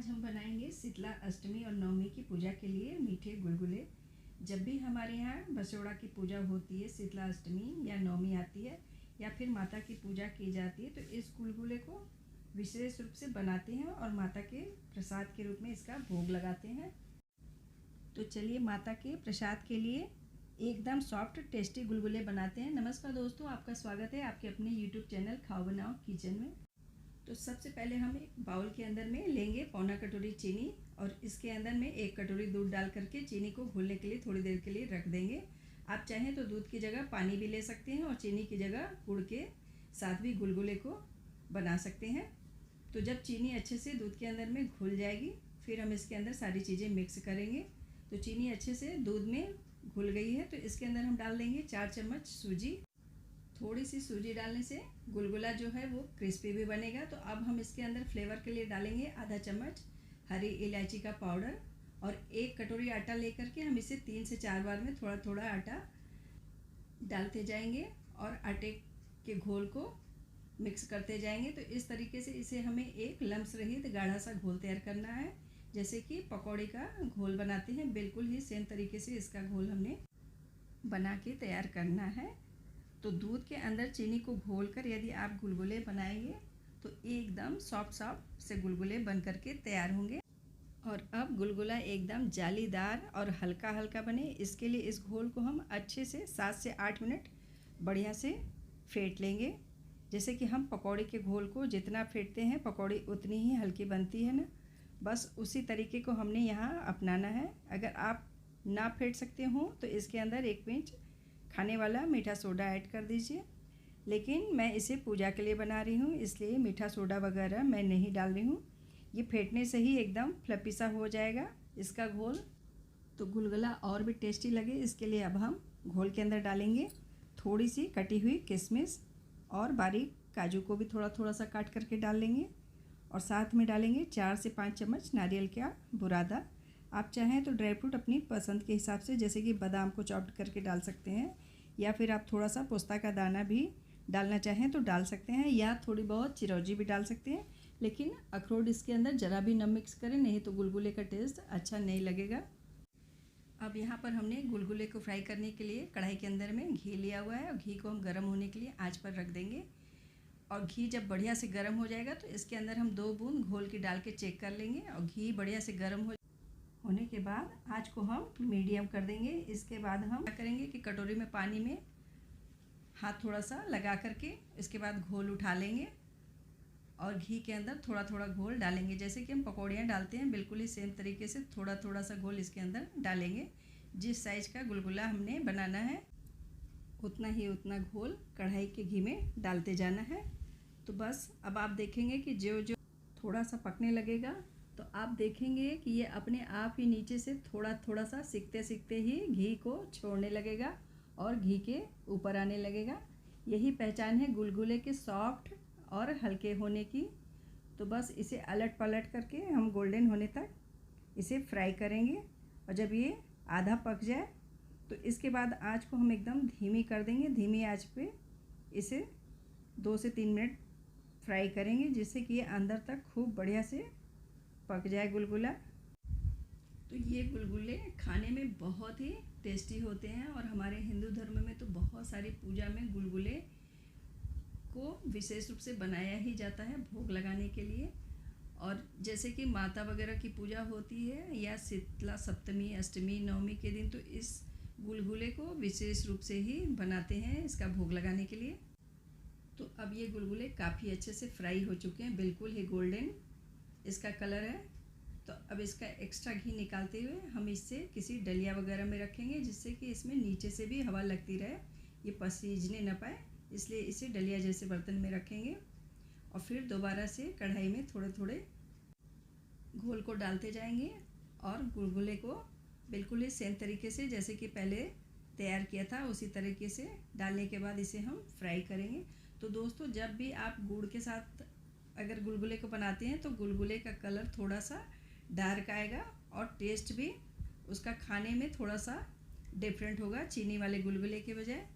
आज हम बनाएंगे शीतला अष्टमी और नवमी की पूजा के लिए मीठे गुलगुले। जब भी हमारे यहाँ बसोड़ा की पूजा होती है, शीतला अष्टमी या नवमी आती है या फिर माता की पूजा की जाती है, तो इस गुलगुले को विशेष रूप से बनाते हैं और माता के प्रसाद के रूप में इसका भोग लगाते हैं। तो चलिए माता के प्रसाद के लिए एकदम सॉफ्ट टेस्टी गुलगुले बनाते हैं। नमस्कार दोस्तों, आपका स्वागत है आपके अपने यूट्यूब चैनल खाओ बनाओ किचन में। तो सबसे पहले हम एक बाउल के अंदर में लेंगे पौना कटोरी चीनी और इसके अंदर में 1 कटोरी दूध डाल करके चीनी को घुलने के लिए थोड़ी देर के लिए रख देंगे। आप चाहें तो दूध की जगह पानी भी ले सकते हैं और चीनी की जगह गुड़ के साथ भी गुलगुले को बना सकते हैं। तो जब चीनी अच्छे से दूध के अंदर में घुल जाएगी, फिर हम इसके अंदर सारी चीज़ें मिक्स करेंगे। तो चीनी अच्छे से दूध में घुल गई है, तो इसके अंदर हम डाल देंगे 4 चम्मच सूजी। थोड़ी सी सूजी डालने से गुलगुला जो है वो क्रिस्पी भी बनेगा। तो अब हम इसके अंदर फ्लेवर के लिए डालेंगे आधा चम्मच हरी इलायची का पाउडर और 1 कटोरी आटा लेकर के हम इसे 3 से 4 बार में थोड़ा थोड़ा आटा डालते जाएंगे और आटे के घोल को मिक्स करते जाएंगे। तो इस तरीके से इसे हमें एक लम्स रहित गाढ़ा सा घोल तैयार करना है, जैसे कि पकौड़ी का घोल बनाते हैं, बिल्कुल ही सेम तरीके से इसका घोल हमने बना के तैयार करना है। तो दूध के अंदर चीनी को घोलकर यदि आप गुलगुले बनाएंगे तो एकदम सॉफ्ट सॉफ्ट से गुलगुले बन करके तैयार होंगे। और अब गुलगुला एकदम जालीदार और हल्का हल्का बने, इसके लिए इस घोल को हम अच्छे से 7 से 8 मिनट बढ़िया से फेंट लेंगे। जैसे कि हम पकौड़ी के घोल को जितना फेंटते हैं पकौड़ी उतनी ही हल्की बनती है ना, बस उसी तरीके को हमने यहाँ अपनाना है। अगर आप ना फेंट सकते हो तो इसके अंदर 1 पिंच खाने वाला मीठा सोडा ऐड कर दीजिए, लेकिन मैं इसे पूजा के लिए बना रही हूँ इसलिए मीठा सोडा वगैरह मैं नहीं डाल रही हूँ। ये फेंटने से ही एकदम फ्लफी सा हो जाएगा इसका घोल। तो गुलगुला और भी टेस्टी लगे, इसके लिए अब हम घोल के अंदर डालेंगे थोड़ी सी कटी हुई किशमिश और बारीक काजू को भी थोड़ा थोड़ा सा काट करके डाल लेंगे और साथ में डालेंगे 4 से 5 चम्मच नारियल का बुरादा। आप चाहें तो ड्राई फ्रूट अपनी पसंद के हिसाब से, जैसे कि बादाम को चॉप्ड करके डाल सकते हैं या फिर आप थोड़ा सा पोस्ता का दाना भी डालना चाहें तो डाल सकते हैं या थोड़ी बहुत चिरौंजी भी डाल सकते हैं, लेकिन अखरोट इसके अंदर ज़रा भी न मिक्स करें, नहीं तो गुलगुले का टेस्ट अच्छा नहीं लगेगा। अब यहाँ पर हमने गुलगुले को फ्राई करने के लिए कढ़ाई के अंदर में घी लिया हुआ है और घी को हम गर्म होने के लिए आँच पर रख देंगे। और घी जब बढ़िया से गर्म हो जाएगा तो इसके अंदर हम 2 बूंद घोल के डाल के चेक कर लेंगे और घी बढ़िया से गर्म होने के बाद आँच को हम मीडियम कर देंगे। इसके बाद हम क्या करेंगे कि कटोरी में पानी में हाथ थोड़ा सा लगा करके इसके बाद घोल उठा लेंगे और घी के अंदर थोड़ा थोड़ा घोल डालेंगे, जैसे कि हम पकौड़ियाँ डालते हैं बिल्कुल ही सेम तरीके से थोड़ा थोड़ा सा घोल इसके अंदर डालेंगे। जिस साइज़ का गुलगुला हमने बनाना है उतना घोल कढ़ाई के घी में डालते जाना है। तो बस अब आप देखेंगे कि जो जो थोड़ा सा पकने लगेगा तो आप देखेंगे कि ये अपने आप ही नीचे से थोड़ा थोड़ा सा सीखते सीखते ही घी को छोड़ने लगेगा और घी के ऊपर आने लगेगा। यही पहचान है गुलगुले के सॉफ्ट और हल्के होने की। तो बस इसे अलट पलट करके हम गोल्डन होने तक इसे फ्राई करेंगे और जब ये आधा पक जाए तो इसके बाद आँच को हम एकदम धीमी कर देंगे। धीमी आँच पे इसे 2 से 3 मिनट फ्राई करेंगे, जिससे कि ये अंदर तक खूब बढ़िया से पक जाए गुलगुला। तो ये गुलगुले खाने में बहुत ही टेस्टी होते हैं और हमारे हिंदू धर्म में तो बहुत सारी पूजा में गुलगुले को विशेष रूप से बनाया ही जाता है भोग लगाने के लिए। और जैसे कि माता वगैरह की पूजा होती है या शीतला सप्तमी अष्टमी नवमी के दिन, तो इस गुलगुले को विशेष रूप से ही बनाते हैं इसका भोग लगाने के लिए। तो अब ये गुलगुले काफ़ी अच्छे से फ्राई हो चुके हैं, बिल्कुल ही गोल्डन इसका कलर है। तो अब इसका एक्स्ट्रा घी निकालते हुए हम इसे किसी डलिया वगैरह में रखेंगे, जिससे कि इसमें नीचे से भी हवा लगती रहे, ये पसीजने न पाए, इसलिए इसे डलिया जैसे बर्तन में रखेंगे। और फिर दोबारा से कढ़ाई में थोड़े थोड़े घोल को डालते जाएंगे और गुलगुले को बिल्कुल ही सेम तरीके से जैसे कि पहले तैयार किया था उसी तरीके से डालने के बाद इसे हम फ्राई करेंगे। तो दोस्तों, जब भी आप गुड़ के साथ अगर गुलगुले को बनाते हैं तो गुलगुले का कलर थोड़ा सा डार्क आएगा और टेस्ट भी उसका खाने में थोड़ा सा डिफरेंट होगा चीनी वाले गुलगुले के बजाय।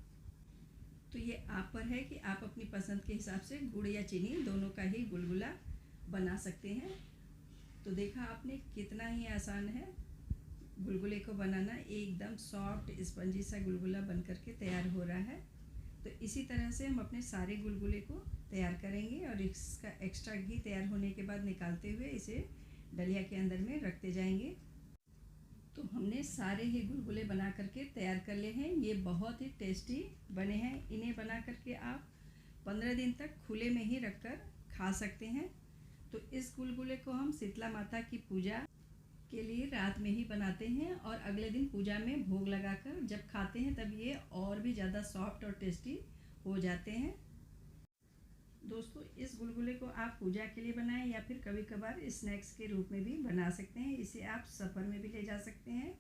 तो ये आप पर है कि आप अपनी पसंद के हिसाब से गुड़ या चीनी दोनों का ही गुलगुला बना सकते हैं। तो देखा आपने कितना ही आसान है गुलगुले को बनाना। एकदम सॉफ्ट स्पंजी सा गुलगुला बन करके तैयार हो रहा है। तो इसी तरह से हम अपने सारे गुलगुले को तैयार करेंगे और इसका एक्स्ट्रा घी तैयार होने के बाद निकालते हुए इसे डलिया के अंदर में रखते जाएंगे। तो हमने सारे ही गुलगुले बना करके तैयार कर लिए हैं। ये बहुत ही टेस्टी बने हैं। इन्हें बना करके आप 15 दिन तक खुले में ही रखकर खा सकते हैं। तो इस गुलगुले को हम शीतला माता की पूजा के लिए रात में ही बनाते हैं और अगले दिन पूजा में भोग लगाकर जब खाते हैं तब ये और भी ज़्यादा सॉफ्ट और टेस्टी हो जाते हैं। दोस्तों, इस गुलगुले को आप पूजा के लिए बनाएं या फिर कभी कभार स्नैक्स के रूप में भी बना सकते हैं। इसे आप सफ़र में भी ले जा सकते हैं।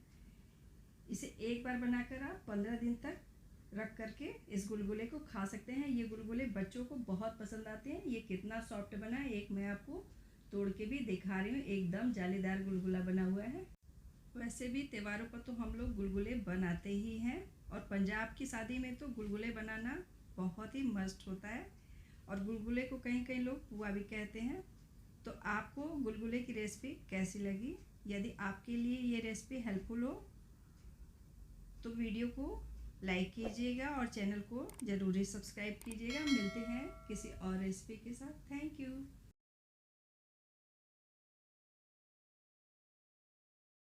इसे एक बार बनाकर आप 15 दिन तक रख करके इस गुलगुले को खा सकते हैं। ये गुलगुले बच्चों को बहुत पसंद आते हैं। ये कितना सॉफ्ट बना है, एक मैं आपको तोड़ के भी दिखा रही हूँ। एकदम जालीदार गुलगुला बना हुआ है। वैसे भी त्योहारों पर तो हम लोग गुलगुले बनाते ही हैं और पंजाब की शादी में तो गुलगुले बनाना बहुत ही मस्त होता है। और गुलगुले को कहीं कहीं लोग पुआ भी कहते हैं। तो आपको गुलगुले की रेसिपी कैसी लगी? यदि आपके लिए ये रेसिपी हेल्पफुल हो तो वीडियो को लाइक कीजिएगा और चैनल को ज़रूर सब्सक्राइब कीजिएगा। मिलते हैं किसी और रेसिपी के साथ। Thank you.